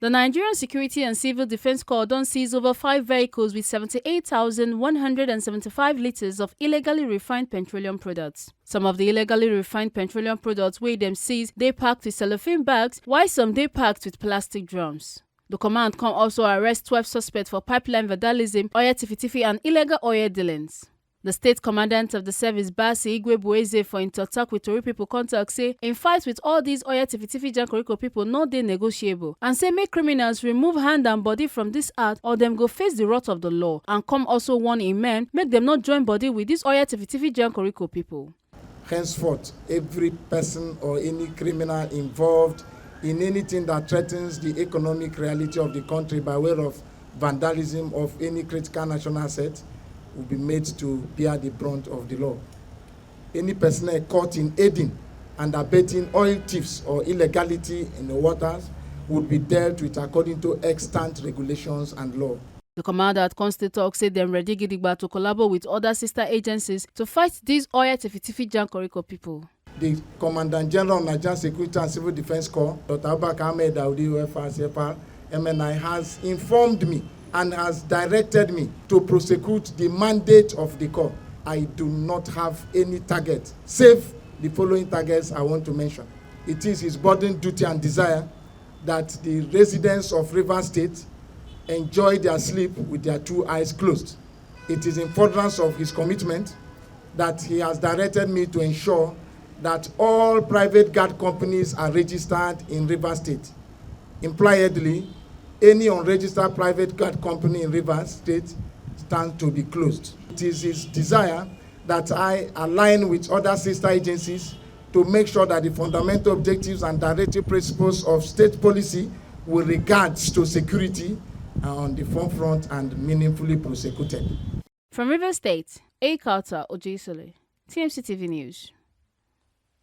The Nigerian Security and Civil Defense Corps don seize over 5 vehicles with 78,175 litres of illegally refined petroleum products. Some of the illegally refined petroleum products wey dem seize dey packed with cellophane bags, while some dey packed with plastic drums. The command come also arrest 12 suspects for pipeline vandalism, oil tiffy and illegal oil dealings. The state commandant of the service, Basi Igwebueze, for in talk with Tori people contact say in fight with all these oil tiffy jankoriko people no dey negotiable, and say make criminals remove hand and body from this act or them go face the wrath of the law, and come also warn in men make them not join body with these oil tiffy jankoriko people. Henceforth, every person or any criminal involved in anything that threatens the economic reality of the country by way of vandalism of any critical national asset will be made to bear the brunt of the law. Any personnel caught in aiding and abetting oil thieves or illegality in the waters would be dealt with according to extant regulations and law. The commander at Constate Talk said them ready gidigba to collaborate with other sister agencies to fight these oil tiffy jankoriko people. The Commandant General of Nigerian Security and Civil Defense Corps, Dr. Abubakar Ahmed Daudi, UFR, MNI, has informed me and has directed me to prosecute the mandate of the Corps. I do not have any target, save the following targets I want to mention. It is his burden, duty, and desire that the residents of Rivers State enjoy their sleep with their 2 eyes closed. It is in furtherance of his commitment that he has directed me to ensure that all private guard companies are registered in Rivers State. Impliedly, any unregistered private guard company in Rivers State stands to be closed. It is his desire that I align with other sister agencies to make sure that the fundamental objectives and directive principles of state policy with regards to security are on the forefront and meaningfully prosecuted. From Rivers State, A. Carter Ojisole, TMC TV News.